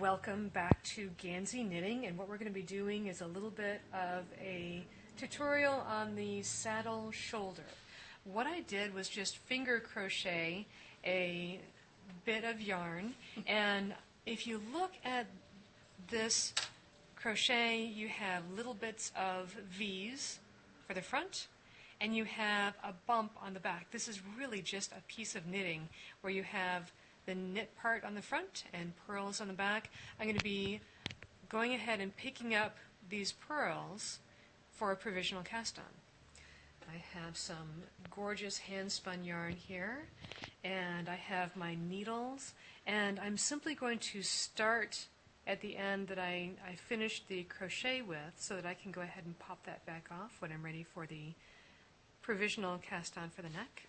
Welcome back to Gansey Knitting, and what we're going to be doing is a little bit of a tutorial on the saddle shoulder. What I did was just finger crochet a bit of yarn, and if you look at this crochet, you have little bits of V's for the front, and you have a bump on the back. This is really just a piece of knitting where you have the knit part on the front and purls on the back. I'm going to be going ahead and picking up these purls for a provisional cast on. I have some gorgeous hand spun yarn here, and I have my needles, and I'm simply going to start at the end that I finished the crochet with so that I can go ahead and pop that back off when I'm ready for the provisional cast on for the neck.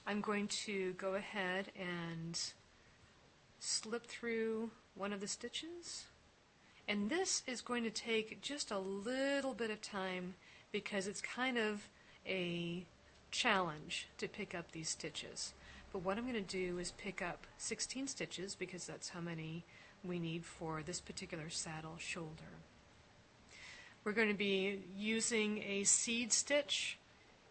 I'm going to go ahead and slip through one of the stitches, and this is going to take just a little bit of time because it's kind of a challenge to pick up these stitches. But what I'm going to do is pick up 16 stitches because that's how many we need for this particular saddle shoulder. We're going to be using a seed stitch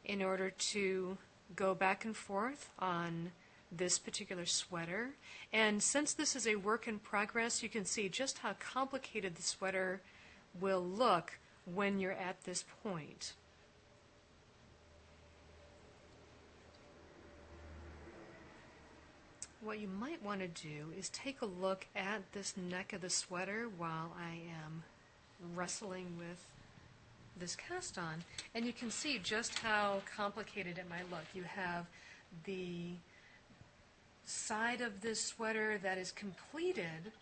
in order to go back and forth on this particular sweater. And since this is a work in progress, you can see just how complicated the sweater will look when you're at this point. What you might want to do is take a look at this neck of the sweater while I am wrestling with this cast on, and you can see just how complicated it might look. You have the side of this sweater that is completed.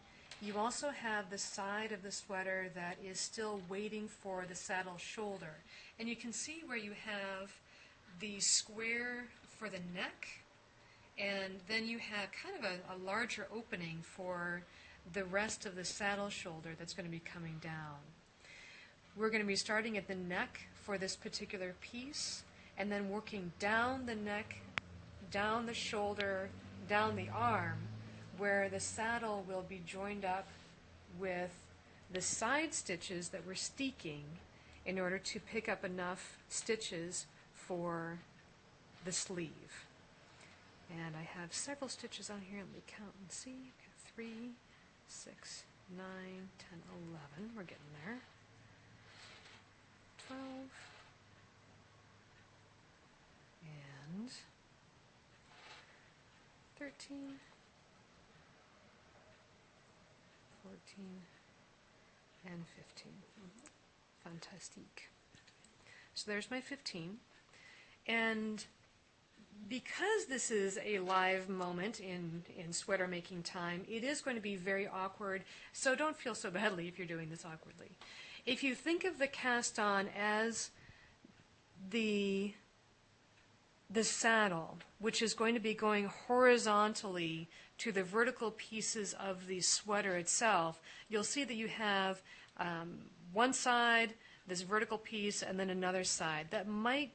You also have the side of the sweater that is still waiting for the saddle shoulder, and you can see where you have the square for the neck, and then you have kind of a larger opening for the rest of the saddle shoulder that's going to be coming down. We're going to be starting at the neck for this particular piece and then working down the neck, down the shoulder, down the arm, where the saddle will be joined up with the side stitches that we're steeking in order to pick up enough stitches for the sleeve. And I have several stitches on here. Let me count and see. I've got 3, 6, 9, 10, 11. We're getting there. 12 and 13, 14, and 15. Fantastique. So there's my 15. And because this is a live moment in sweater making time, it is going to be very awkward, so don't feel so badly if you're doing this awkwardly. If you think of the cast on as the saddle, which is going to be going horizontally to the vertical pieces of the sweater itself, you'll see that you have one side, this vertical piece, and then another side. That might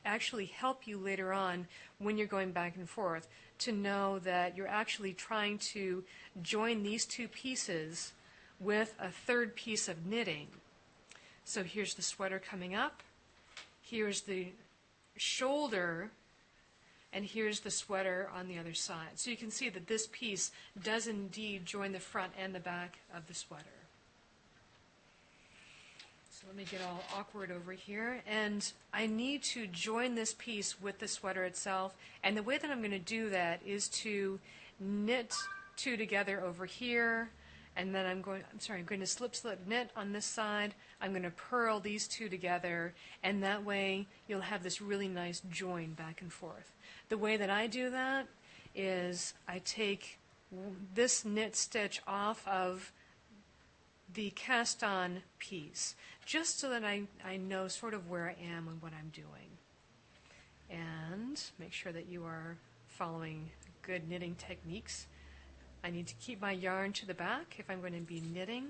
actually help you later on when you're going back and forth to know that you're actually trying to join these two pieces with a third piece of knitting. So here's the sweater coming up, here's the shoulder, and here's the sweater on the other side. So you can see that this piece does indeed join the front and the back of the sweater. So let me get all awkward over here, and I need to join this piece with the sweater itself, and the way that I'm going to do that is to knit two together over here, and then I'm going to slip knit on this side. I'm going to purl these two together, and that way you'll have this really nice join back and forth. The way that I do that is I take this knit stitch off of the cast on piece, just so that I know sort of where I am and what I'm doing. And make sure that you are following good knitting techniques. I need to keep my yarn to the back if I'm going to be knitting.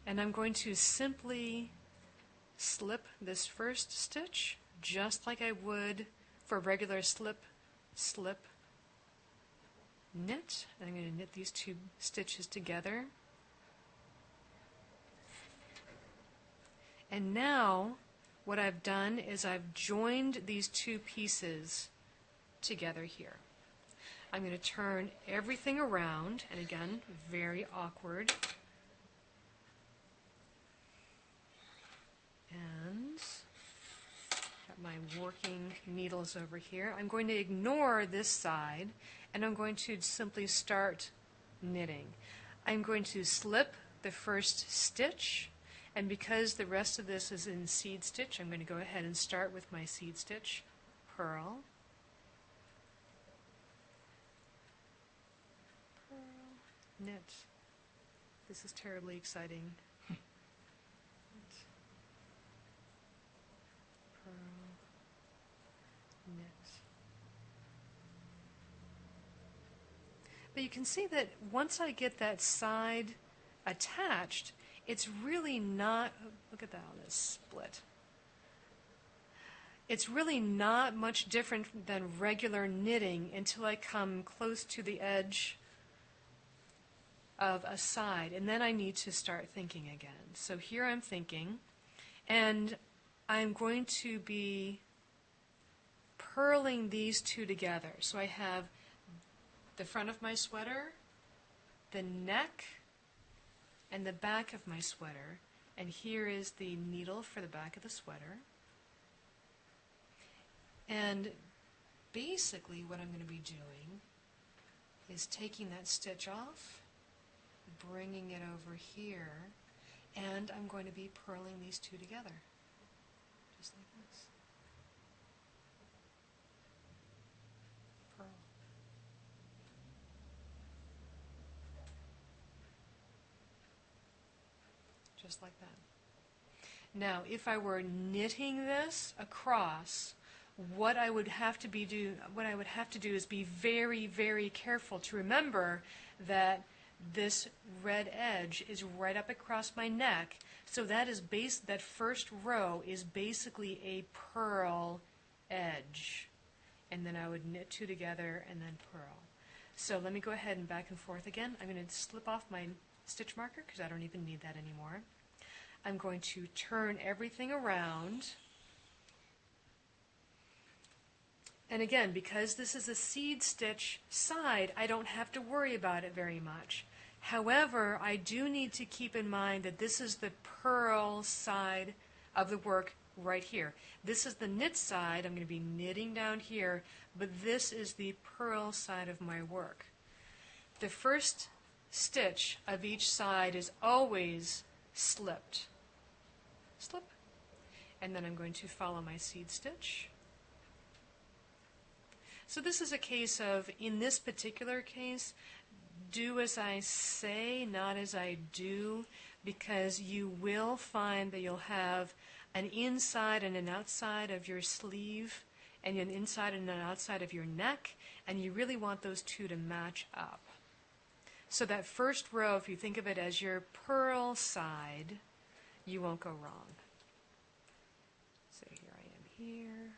And I'm going to simply slip this first stitch just like I would for regular slip, slip, knit, and I'm going to knit these two stitches together. And now what I've done is I've joined these two pieces together here. I'm going to turn everything around, and again, very awkward. And got my working needles over here. I'm going to ignore this side, and I'm going to simply start knitting. I'm going to slip the first stitch, and because the rest of this is in seed stitch, I'm going to go ahead and start with my seed stitch, purl, knit. This is terribly exciting. Knit, purl, knit. But you can see that once I get that side attached, it's really not, look at that, all this split. It's really not much different than regular knitting until I come close to the edge of a side, and then I need to start thinking again. So here I'm thinking, and I'm going to be purling these two together. So I have the front of my sweater, the neck, and the back of my sweater, and here is the needle for the back of the sweater. And basically what I'm going to be doing is taking that stitch off, bringing it over here, and I'm going to be purling these two together, just like this. Purl. Just like that. Now, if I were knitting this across, what I would have to do is be very, very careful to remember that this red edge is right up across my neck, so that first row is basically a purl edge, and then I would knit two together and then purl. So let me go ahead and back and forth again. I'm going to slip off my stitch marker because I don't even need that anymore. I'm going to turn everything around. And again, because this is a seed stitch side, I don't have to worry about it very much. However, I do need to keep in mind that this is the purl side of the work right here. This is the knit side. I'm going to be knitting down here, but this is the purl side of my work. The first stitch of each side is always slipped. Slip. And then I'm going to follow my seed stitch. So this is a case of, in this particular case, do as I say, not as I do, because you will find that you'll have an inside and an outside of your sleeve, and an inside and an outside of your neck, and you really want those two to match up. So that first row, if you think of it as your purl side, you won't go wrong. So here I am here.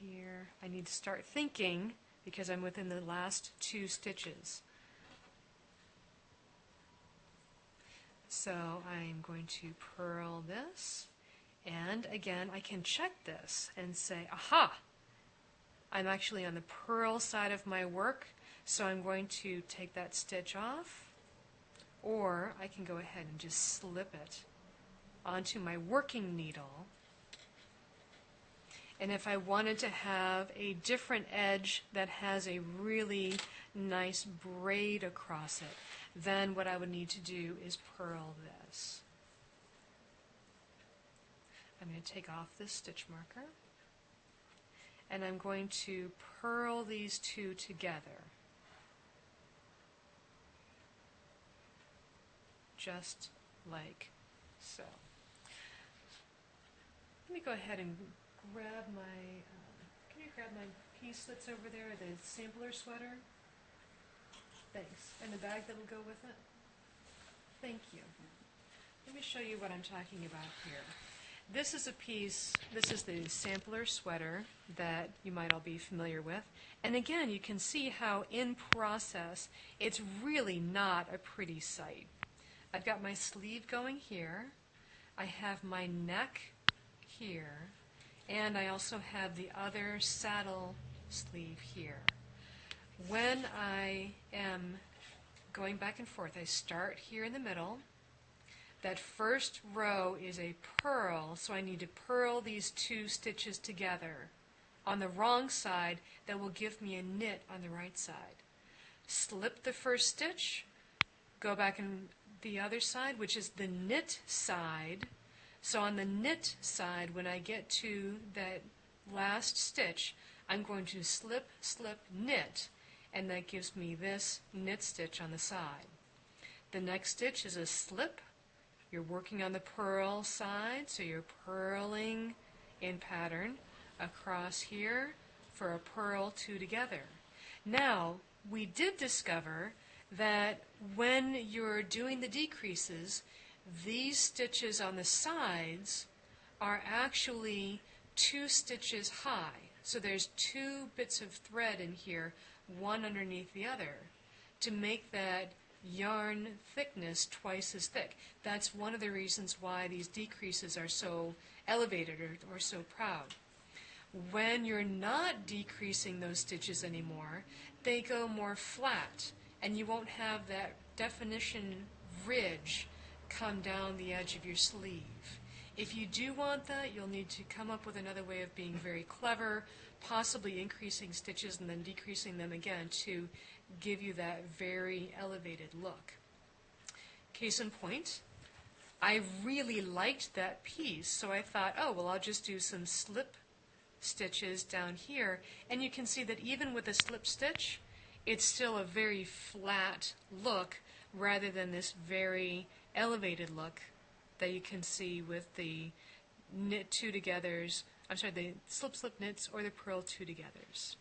Here. I need to start thinking because I'm within the last two stitches. So I'm going to purl this, and again I can check this and say, aha, I'm actually on the purl side of my work, so I'm going to take that stitch off, or I can go ahead and just slip it onto my working needle. And if I wanted to have a different edge that has a really nice braid across it, then what I would need to do is purl this. I'm going to take off this stitch marker, and I'm going to purl these two together. Just like so. Let me go ahead and grab my, can you grab my piece that's over there, the sampler sweater? Thanks. And the bag that will go with it? Thank you. Let me show you what I'm talking about here. This is a piece, this is the sampler sweater that you might all be familiar with. And again, you can see how in process, it's really not a pretty sight. I've got my sleeve going here. I have my neck here. And I also have the other saddle sleeve here. When I am going back and forth, I start here in the middle. That first row is a purl, so I need to purl these two stitches together. On the wrong side, that will give me a knit on the right side. Slip the first stitch, go back on the other side, which is the knit side. So on the knit side, when I get to that last stitch, I'm going to slip, slip, knit, and that gives me this knit stitch on the side. The next stitch is a slip. You're working on the purl side, so you're purling in pattern across here for a purl two together. Now, we did discover that when you're doing the decreases, these stitches on the sides are actually 2 stitches high. So there's 2 bits of thread in here, one underneath the other, to make that yarn thickness twice as thick. That's one of the reasons why these decreases are so elevated or so proud. When you're not decreasing those stitches anymore, they go more flat, and you won't have that definition ridge come down the edge of your sleeve. If you do want that, you'll need to come up with another way of being very clever, possibly increasing stitches and then decreasing them again to give you that very elevated look. Case in point, I really liked that piece, so I thought, oh, well, I'll just do some slip stitches down here, and you can see that even with a slip stitch, it's still a very flat look rather than this very elevated look that you can see with the knit two togethers, I'm sorry, the slip slip knits or the purl two togethers.